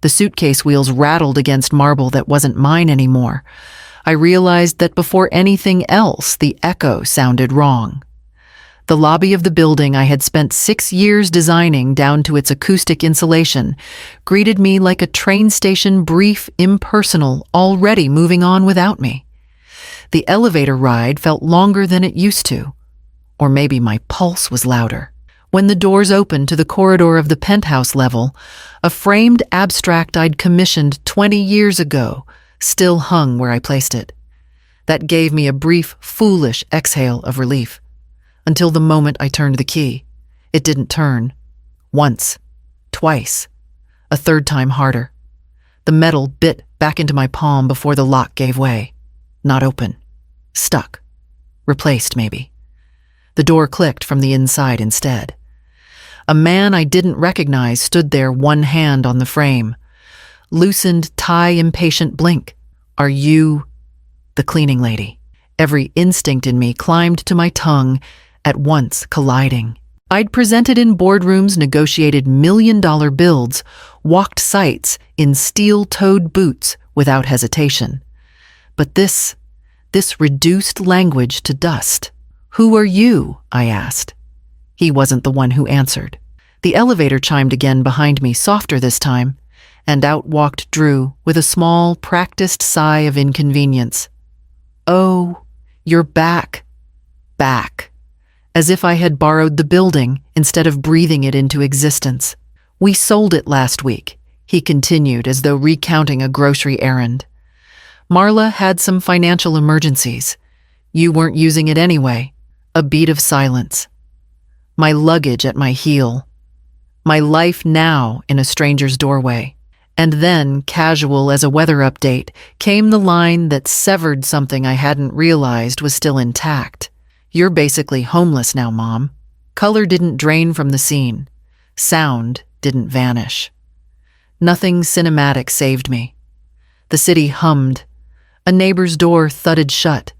The suitcase wheels rattled against marble that wasn't mine anymore. I realized that before anything else, the echo sounded wrong. The lobby of the building I had spent 6 years designing down to its acoustic insulation greeted me like a train station brief, impersonal, already moving on without me. The elevator ride felt longer than it used to. Or maybe my pulse was louder. When the doors opened to the corridor of the penthouse level, a framed abstract I'd commissioned 20 years ago still hung where I placed it. That gave me a brief, foolish exhale of relief. Until the moment I turned the key. It didn't turn. Once. Twice. A third time harder. The metal bit back into my palm before the lock gave way. Not open. Stuck. Replaced, maybe. The door clicked from the inside instead. A man I didn't recognize stood there, one hand on the frame. Loosened, impatient blink. Are you... The cleaning lady. Every instinct in me climbed to my tongue, at once colliding. I'd presented in boardrooms, negotiated million-dollar builds, walked sites in steel-toed boots without hesitation. But this reduced language to dust. Who are you? I asked. He wasn't the one who answered. The elevator chimed again behind me, softer this time, and out walked Drew with a small, practiced sigh of inconvenience. Oh, you're back. Back. As if I had borrowed the building instead of breathing it into existence. We sold it last week, he continued as though recounting a grocery errand. Marla had some financial emergencies. You weren't using it anyway. A beat of silence. My luggage at my heel. My life now in a stranger's doorway. And then, casual as a weather update, came the line that severed something I hadn't realized was still intact. You're basically homeless now, Mom. Color didn't drain from the scene. Sound didn't vanish. Nothing cinematic saved me. The city hummed. A neighbor's door thudded shut.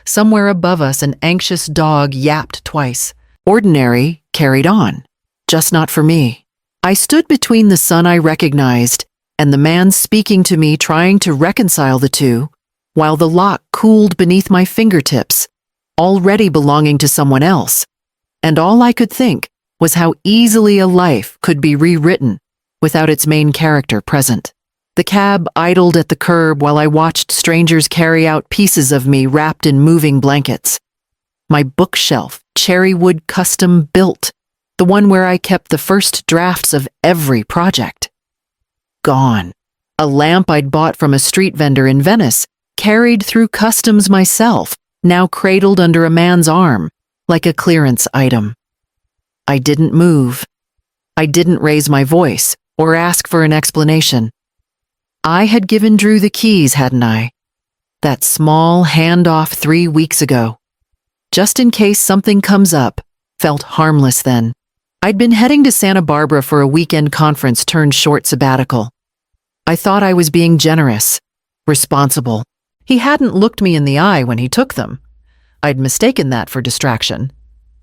Somewhere above us, an anxious dog yapped twice. Ordinary carried on. Just not for me. I stood between the son I recognized and the man speaking to me, trying to reconcile the two, while the lock cooled beneath my fingertips, already belonging to someone else, and all I could think was how easily a life could be rewritten without its main character present. The cab idled at the curb while I watched strangers carry out pieces of me wrapped in moving blankets. My bookshelf, cherry wood custom built, the one where I kept the first drafts of every project. Gone. A lamp I'd bought from a street vendor in Venice, carried through customs myself, now cradled under a man's arm, like a clearance item. I didn't move. I didn't raise my voice or ask for an explanation. I had given Drew the keys, hadn't I? That small handoff 3 weeks ago. Just in case something comes up, felt harmless then. I'd been heading to Santa Barbara for a weekend conference turned short sabbatical. I thought I was being generous, responsible. He hadn't looked me in the eye when he took them. I'd mistaken that for distraction,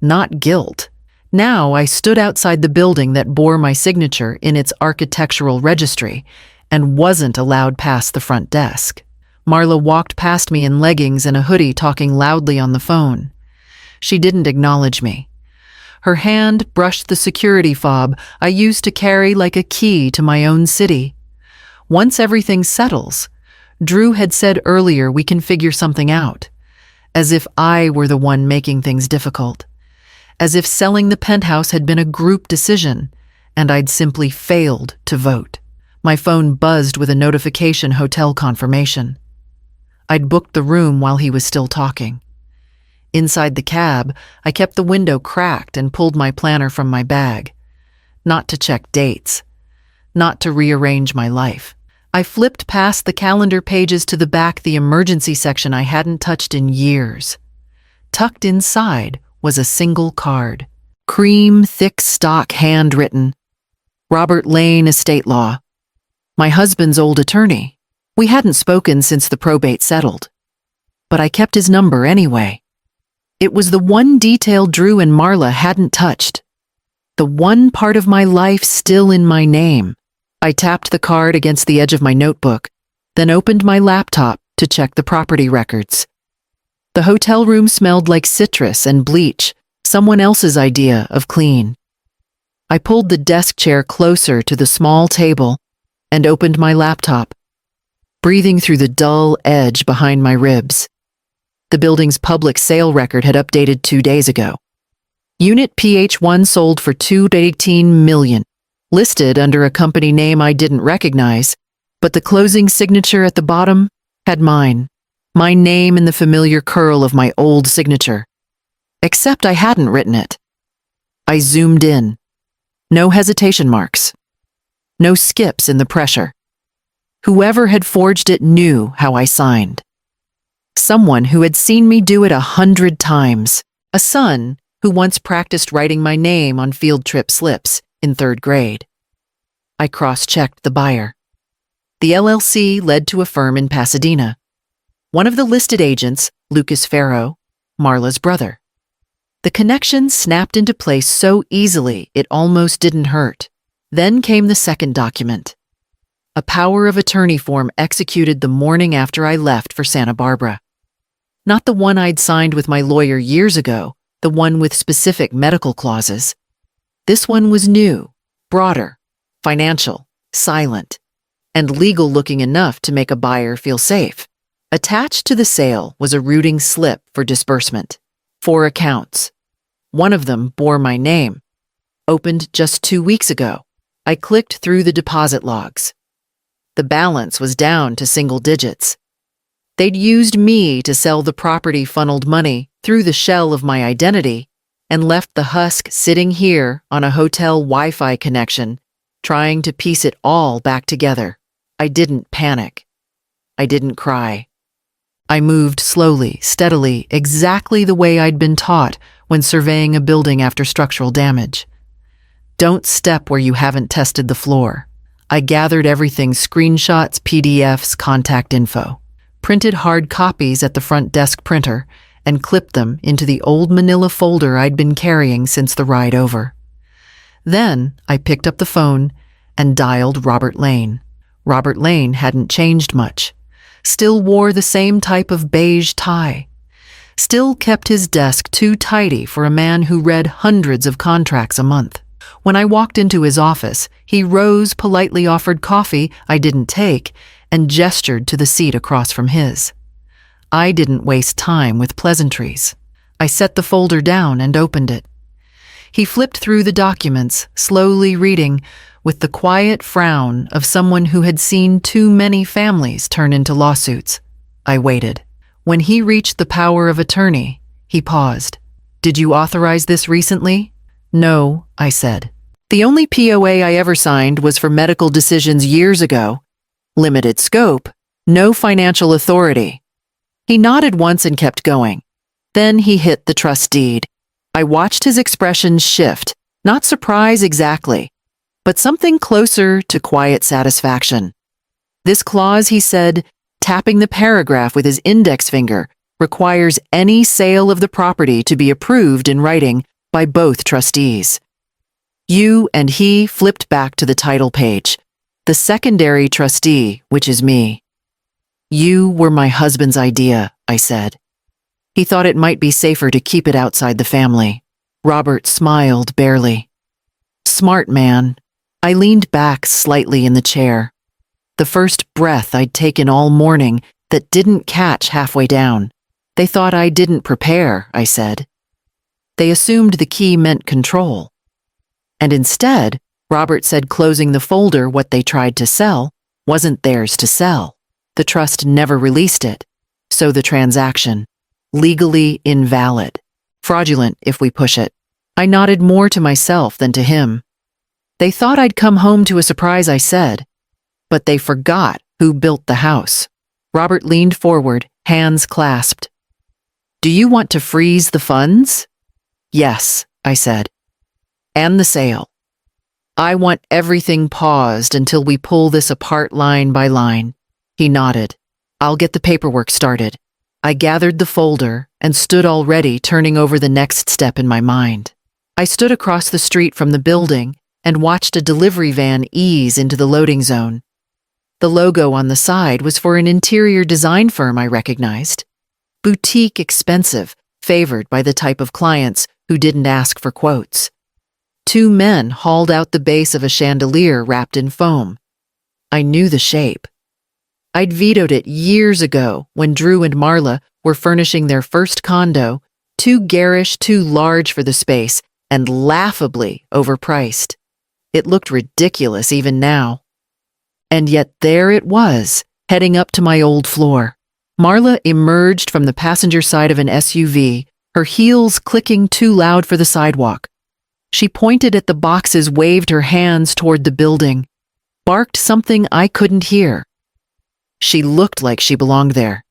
not guilt. Now I stood outside the building that bore my signature in its architectural registry and wasn't allowed past the front desk. Marla walked past me in leggings and a hoodie, talking loudly on the phone. She didn't acknowledge me. Her hand brushed the security fob I used to carry like a key to my own city. Once everything settles, Drew had said earlier, we can figure something out. As if I were the one making things difficult. As if selling the penthouse had been a group decision, and I'd simply failed to vote. My phone buzzed with a notification, hotel confirmation. I'd booked the room while he was still talking. Inside the cab, I kept the window cracked and pulled my planner from my bag. Not to check dates. Not to rearrange my life. I flipped past the calendar pages to the back, the emergency section I hadn't touched in years. Tucked inside was a single card. Cream, thick stock, handwritten. Robert Lane, estate law. My husband's old attorney. We hadn't spoken since the probate settled. But I kept his number anyway. It was the one detail Drew and Marla hadn't touched. The one part of my life still in my name. I tapped the card against the edge of my notebook, then opened my laptop to check the property records. The hotel room smelled like citrus and bleach, someone else's idea of clean. I pulled the desk chair closer to the small table and opened my laptop, breathing through the dull edge behind my ribs. The building's public sale record had updated 2 days ago. Unit PH1 sold for $218 million, listed under a company name I didn't recognize, but the closing signature at the bottom had mine, my name in the familiar curl of my old signature. Except I hadn't written it. I zoomed in. No hesitation marks. No skips in the pressure. Whoever had forged it knew how I signed. Someone who had seen me do it 100 times. A son who once practiced writing my name on field trip slips in 3rd grade. I cross-checked the buyer. The LLC led to a firm in Pasadena. One of the listed agents, Lucas Farrow, Marla's brother. The connection snapped into place so easily it almost didn't hurt. Then came the second document. A power of attorney form executed the morning after I left for Santa Barbara. Not the one I'd signed with my lawyer years ago, the one with specific medical clauses. This one was new, broader, financial, silent, and legal-looking enough to make a buyer feel safe. Attached to the sale was a routing slip for disbursement. 4 accounts. One of them bore my name. Opened just 2 weeks ago. I clicked through the deposit logs. The balance was down to single digits. They'd used me to sell the property funneled money through the shell of my identity and left the husk sitting here on a hotel Wi-Fi connection, trying to piece it all back together. I didn't panic. I didn't cry. I moved slowly, steadily, exactly the way I'd been taught when surveying a building after structural damage. Don't step where you haven't tested the floor. I gathered everything: screenshots, PDFs, contact info. Printed hard copies at the front desk printer and clipped them into the old manila folder I'd been carrying since the ride over. Then I picked up the phone and dialed Robert Lane. Robert Lane hadn't changed much. Still wore the same type of beige tie. Still kept his desk too tidy for a man who read hundreds of contracts a month. When I walked into his office, he rose, politely offered coffee I didn't take, and gestured to the seat across from his. I didn't waste time with pleasantries. I set the folder down and opened it. He flipped through the documents, slowly reading, with the quiet frown of someone who had seen too many families turn into lawsuits. I waited. When he reached the power of attorney, he paused. "Did you authorize this recently?" "No," I said. "The only POA I ever signed was for medical decisions years ago. Limited scope, no financial authority." He nodded once and kept going. Then he hit the trust deed. I watched his expression shift, not surprise exactly, but something closer to quiet satisfaction. "This clause," he said, tapping the paragraph with his index finger, "requires any sale of the property to be approved in writing by both trustees." You and he flipped back to the title page. The secondary trustee, which is me. "You were my husband's idea," I said. He thought it might be safer to keep it outside the family. Robert smiled barely. "Smart man." I leaned back slightly in the chair. The first breath I'd taken all morning that didn't catch halfway down. "They thought I didn't prepare," I said. "They assumed the key meant control." And instead, Robert said closing the folder what they tried to sell wasn't theirs to sell. The trust never released it. So the transaction, legally invalid. Fraudulent, if we push it. I nodded more to myself than to him. "They thought I'd come home to a surprise," I said. "But they forgot who built the house." Robert leaned forward, hands clasped. "Do you want to freeze the funds?" "Yes," I said. "And the sale. I want everything paused until we pull this apart line by line." He nodded. "I'll get the paperwork started." I gathered the folder and stood already turning over the next step in my mind. I stood across the street from the building and watched a delivery van ease into the loading zone. The logo on the side was for an interior design firm I recognized. Boutique expensive, favored by the type of clients who didn't ask for quotes. 2 men hauled out the base of a chandelier wrapped in foam. I knew the shape. I'd vetoed it years ago when Drew and Marla were furnishing their first condo, too garish, too large for the space, and laughably overpriced. It looked ridiculous even now. And yet there it was, heading up to my old floor. Marla emerged from the passenger side of an SUV, her heels clicking too loud for the sidewalk. She pointed at the boxes, waved her hands toward the building, barked something I couldn't hear. She looked like she belonged there.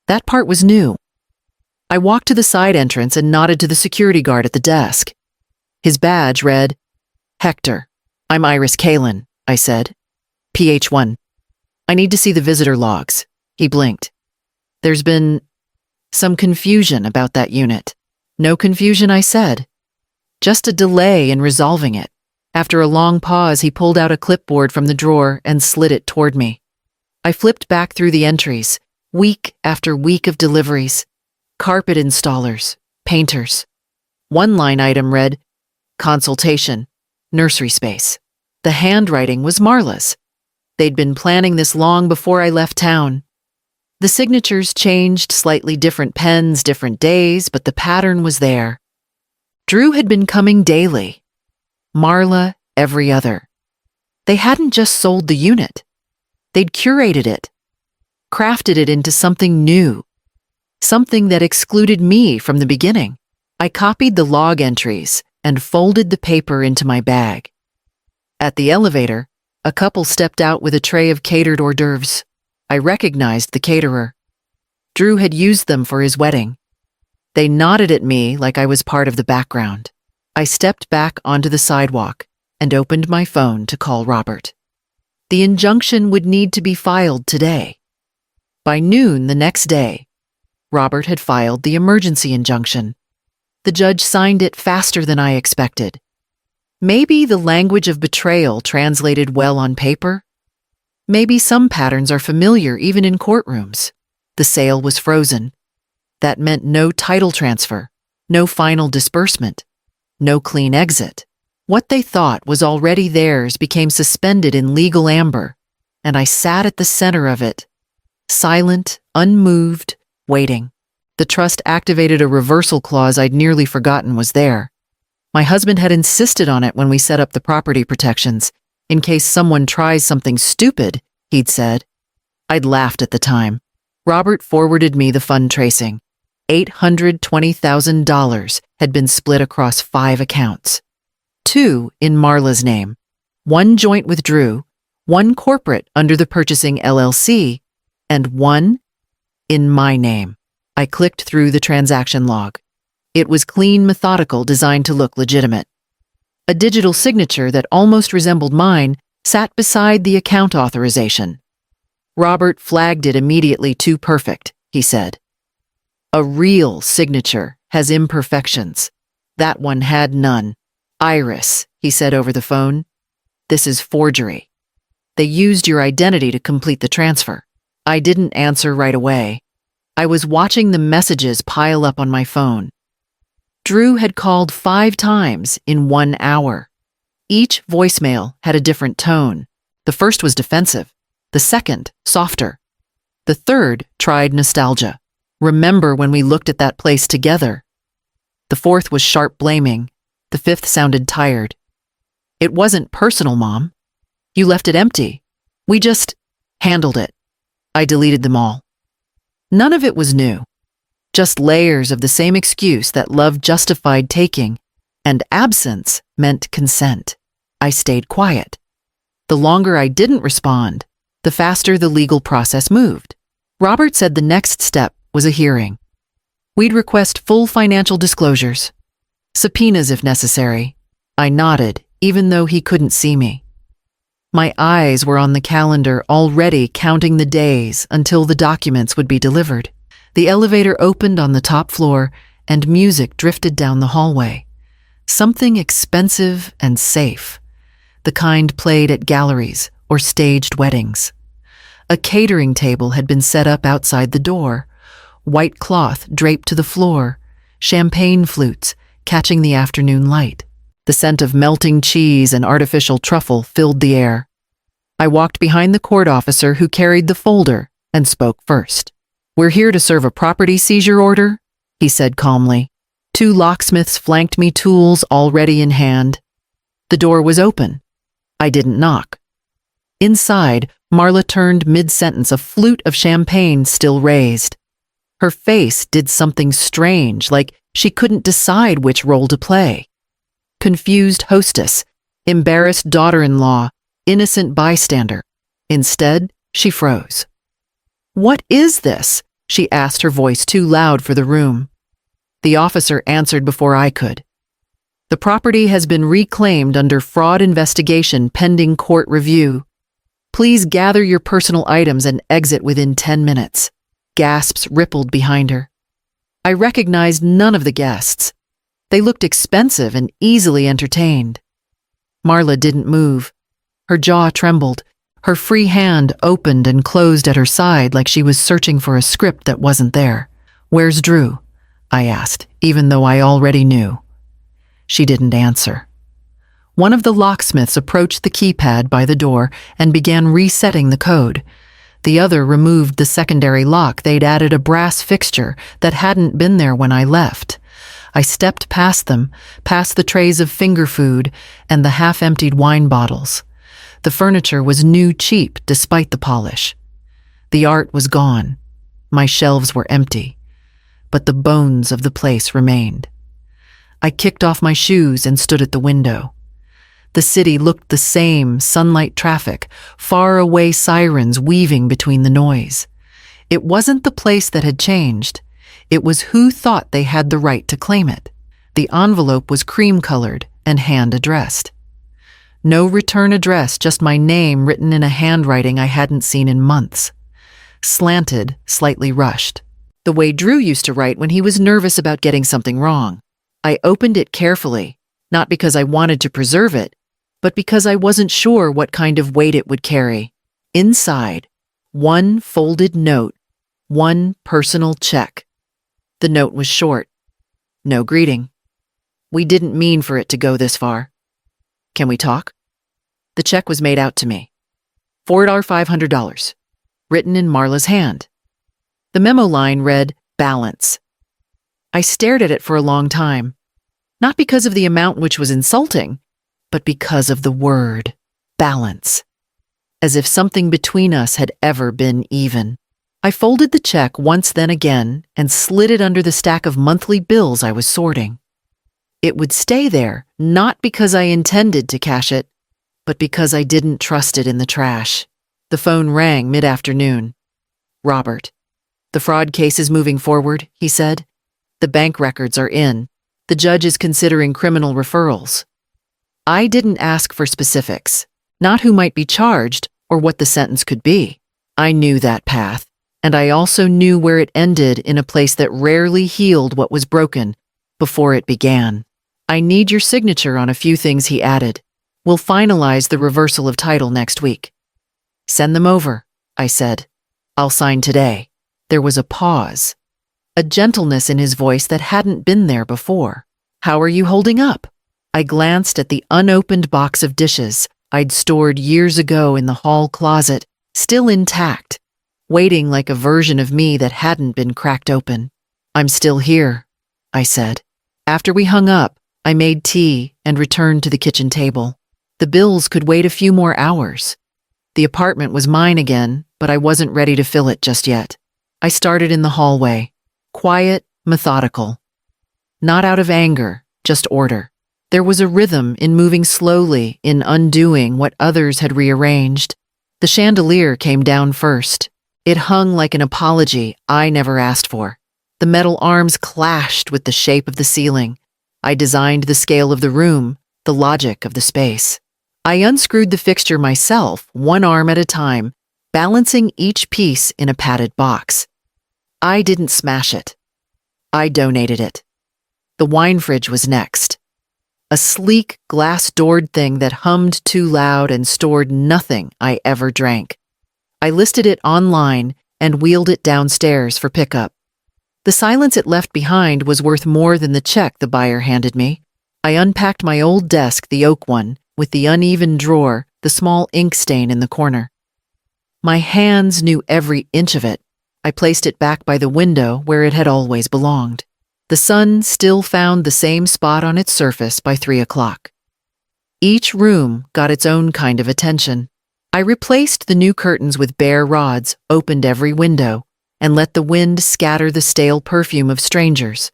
That part was new. I walked to the side entrance and nodded to the security guard at the desk. His badge read, "Hector, I'm Iris Kalin," I said. "PH1. I need to see the visitor logs." He blinked. "There's been some confusion about that unit." "No confusion," I said. "Just a delay in resolving it." After a long pause, he pulled out a clipboard from the drawer and slid it toward me. I flipped back through the entries, week after week of deliveries. Carpet installers, painters. One line item read, "Consultation, nursery space." The handwriting was Marla's. They'd been planning this long before I left town. The signatures changed, slightly different pens, different days, but the pattern was there. Drew had been coming daily. Marla every other. They hadn't just sold the unit. They'd curated it, crafted it into something new, something that excluded me from the beginning. I copied the log entries and folded the paper into my bag. At the elevator, a couple stepped out with a tray of catered hors d'oeuvres. I recognized the caterer. Drew had used them for his wedding. They nodded at me like I was part of the background. I stepped back onto the sidewalk and opened my phone to call Robert. The injunction would need to be filed today. By noon the next day, Robert had filed the emergency injunction. The judge signed it faster than I expected. Maybe the language of betrayal translated well on paper. Maybe some patterns are familiar even in courtrooms. The sale was frozen. That meant no title transfer, no final disbursement, no clean exit. What they thought was already theirs became suspended in legal amber, and I sat at the center of it, silent, unmoved, waiting. The trust activated a reversal clause I'd nearly forgotten was there. My husband had insisted on it when we set up the property protections. In case someone tries something stupid, he'd said. I'd laughed at the time. Robert forwarded me the fund tracing. $820,000 had been split across 5 accounts. 2 in Marla's name, 1 joint with Drew, 1 corporate under the purchasing LLC, and 1 in my name. I clicked through the transaction log. It was clean, methodical, designed to look legitimate. A digital signature that almost resembled mine sat beside the account authorization. Robert flagged it immediately too perfect, he said. A real signature has imperfections. That one had none. Iris, he said over the phone, this is forgery. They used your identity to complete the transfer. I didn't answer right away. I was watching the messages pile up on my phone. Drew had called 5 times in 1 hour. Each voicemail had a different tone. The first was defensive. The second, softer. The third tried nostalgia. Remember when we looked at that place together? The fourth was sharp blaming. The fifth sounded tired. It wasn't personal, Mom. You left it empty. We just handled it. I deleted them all. None of it was new. Just layers of the same excuse that love justified taking, and absence meant consent. I stayed quiet. The longer I didn't respond, the faster the legal process moved. Robert said the next step was a hearing. We'd request full financial disclosures. Subpoenas if necessary. I nodded, even though he couldn't see me. My eyes were on the calendar, already counting the days until the documents would be delivered. The elevator opened on the top floor, and music drifted down the hallway. Something expensive and safe. the kind played at galleries or staged weddings. A catering table had been set up outside the door, white cloth draped to the floor, champagne flutes catching the afternoon light. The scent of melting cheese and artificial truffle filled the air. I walked behind the court officer who carried the folder and spoke first. "We're here to serve a property seizure order," he said calmly. 2 locksmiths flanked me, tools already in hand. The door was open. I didn't knock. Inside, Marla turned mid-sentence, a flute of champagne still raised. Her face did something strange, like she couldn't decide which role to play. Confused hostess, embarrassed daughter-in-law, innocent bystander. Instead, she froze. "What is this?" she asked, her voice too loud for the room. The officer answered before I could. "The property has been reclaimed under fraud investigation pending court review. Please gather your personal items and exit within 10 minutes. Gasps rippled behind her. I recognized none of the guests. They looked expensive and easily entertained. Marla didn't move. Her jaw trembled. Her free hand opened and closed at her side like she was searching for a script that wasn't there. "Where's Drew?" I asked, even though I already knew. She didn't answer. One of the locksmiths approached the keypad by the door and began resetting the code. The other removed the secondary lock. They'd added a brass fixture that hadn't been there when I left. I stepped past them, past the trays of finger food and the half-emptied wine bottles. The furniture was new cheap despite the polish. The art was gone. My shelves were empty. But the bones of the place remained. I kicked off my shoes and stood at the window. The city looked the same, sunlight traffic, far away sirens weaving between the noise. It wasn't the place that had changed. It was who thought they had the right to claim it. The envelope was cream-colored and hand-addressed. No return address, just my name written in a handwriting I hadn't seen in months. Slanted, slightly rushed. The way Drew used to write when he was nervous about getting something wrong. I opened it carefully, not because I wanted to preserve it, but because I wasn't sure what kind of weight it would carry. Inside, one folded note, one personal check. The note was short. No greeting. "We didn't mean for it to go this far. Can we talk?" The check was made out to me. $4,500, written in Marla's hand. The memo line read, "Balance." I stared at it for a long time, not because of the amount, which was insulting, but because of the word, balance, as if something between us had ever been even. I folded the check once, then again, and slid it under the stack of monthly bills I was sorting. It would stay there, not because I intended to cash it, but because I didn't trust it in the trash. The phone rang mid-afternoon. "Robert, the fraud case is moving forward," he said. "The bank records are in. The judge is considering criminal referrals." I didn't ask for specifics, not who might be charged or what the sentence could be. I knew that path, and I also knew where it ended, in a place that rarely healed what was broken before it began. "I need your signature on a few things," he added. "We'll finalize the reversal of title next week." "Send them over," I said. "I'll sign today." There was a pause, a gentleness in his voice that hadn't been there before. "How are you holding up?" I glanced at the unopened box of dishes I'd stored years ago in the hall closet, still intact, waiting like a version of me that hadn't been cracked open. "I'm still here," I said. After we hung up, I made tea and returned to the kitchen table. The bills could wait a few more hours. The apartment was mine again, but I wasn't ready to fill it just yet. I started in the hallway, quiet, methodical. Not out of anger, just order. There was a rhythm in moving slowly, in undoing what others had rearranged. The chandelier came down first. It hung like an apology I never asked for. The metal arms clashed with the shape of the ceiling. I designed the scale of the room, the logic of the space. I unscrewed the fixture myself, one arm at a time, balancing each piece in a padded box. I didn't smash it. I donated it. The wine fridge was next. a sleek, glass-doored thing that hummed too loud and stored nothing I ever drank. I listed it online and wheeled it downstairs for pickup. The silence it left behind was worth more than the check the buyer handed me. I unpacked my old desk, the oak one, with the uneven drawer, the small ink stain in the corner. My hands knew every inch of it. I placed it back by the window where it had always belonged. The sun still found the same spot on its surface by 3 o'clock. Each room got its own kind of attention. I replaced the new curtains with bare rods, opened every window, and let the wind scatter the stale perfume of strangers.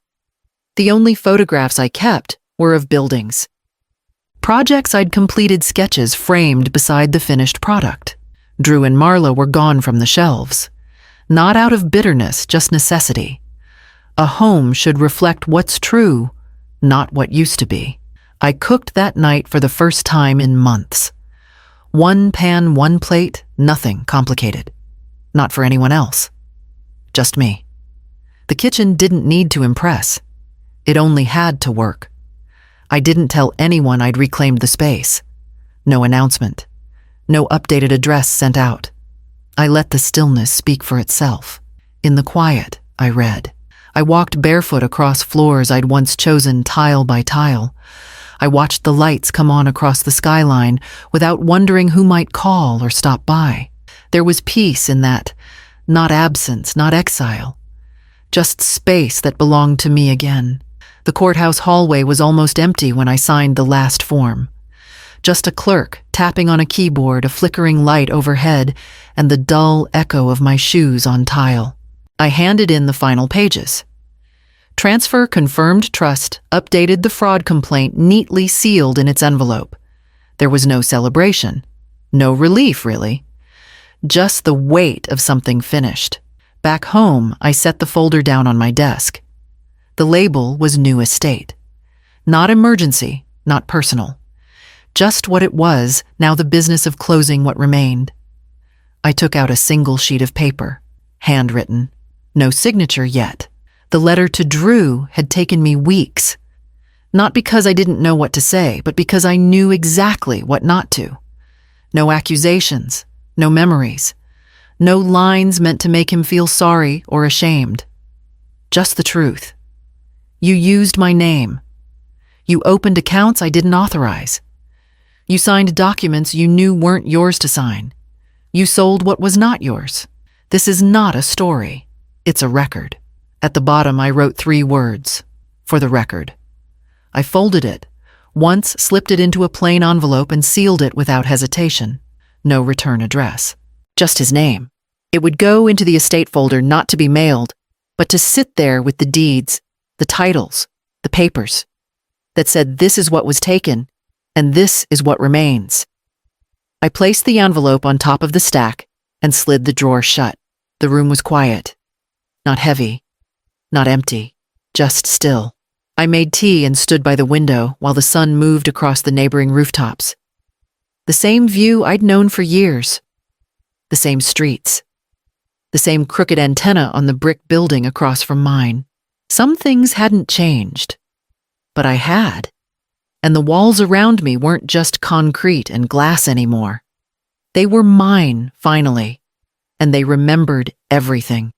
The only photographs I kept were of buildings. Projects I'd completed, sketches framed beside the finished product. Drew and Marla were gone from the shelves. Not out of bitterness, just necessity. A home should reflect what's true, not what used to be. I cooked that night for the first time in months. 1 pan, 1 plate, nothing complicated. Not for anyone else. Just me. The kitchen didn't need to impress. It only had to work. I didn't tell anyone I'd reclaimed the space. No announcement. No updated address sent out. I let the stillness speak for itself. In the quiet, I read. I walked barefoot across floors I'd once chosen tile by tile. I watched the lights come on across the skyline without wondering who might call or stop by. There was peace in that. Not absence, not exile. Just space that belonged to me again. The courthouse hallway was almost empty when I signed the last form. Just a clerk tapping on a keyboard, a flickering light overhead, and the dull echo of my shoes on tile. I handed in the final pages. Transfer confirmed trust, updated the fraud complaint neatly sealed in its envelope. There was no celebration. No relief, really. Just the weight of something finished. Back home, I set the folder down on my desk. The label was New Estate. Not emergency, not personal. Just what it was, now the business of closing what remained. I took out a single sheet of paper, handwritten. No signature yet. The letter to Drew had taken me weeks. Not because I didn't know what to say, but because I knew exactly what not to. No accusations, no memories, no lines meant to make him feel sorry or ashamed. Just the truth. You used my name. You opened accounts I didn't authorize. You signed documents you knew weren't yours to sign. You sold what was not yours. This is not a story. It's a record. At the bottom, I wrote 3 words. For the record. I folded it, once slipped it into a plain envelope and sealed it without hesitation. No return address. Just his name. It would go into the estate folder not to be mailed, but to sit there with the deeds, the titles, the papers, that said this is what was taken, and this is what remains. I placed the envelope on top of the stack and slid the drawer shut. The room was quiet. Not heavy. Not empty. Just still. I made tea and stood by the window while the sun moved across the neighboring rooftops. The same view I'd known for years. The same streets. The same crooked antenna on the brick building across from mine. Some things hadn't changed. But I had. And the walls around me weren't just concrete and glass anymore. They were mine, finally. And they remembered everything.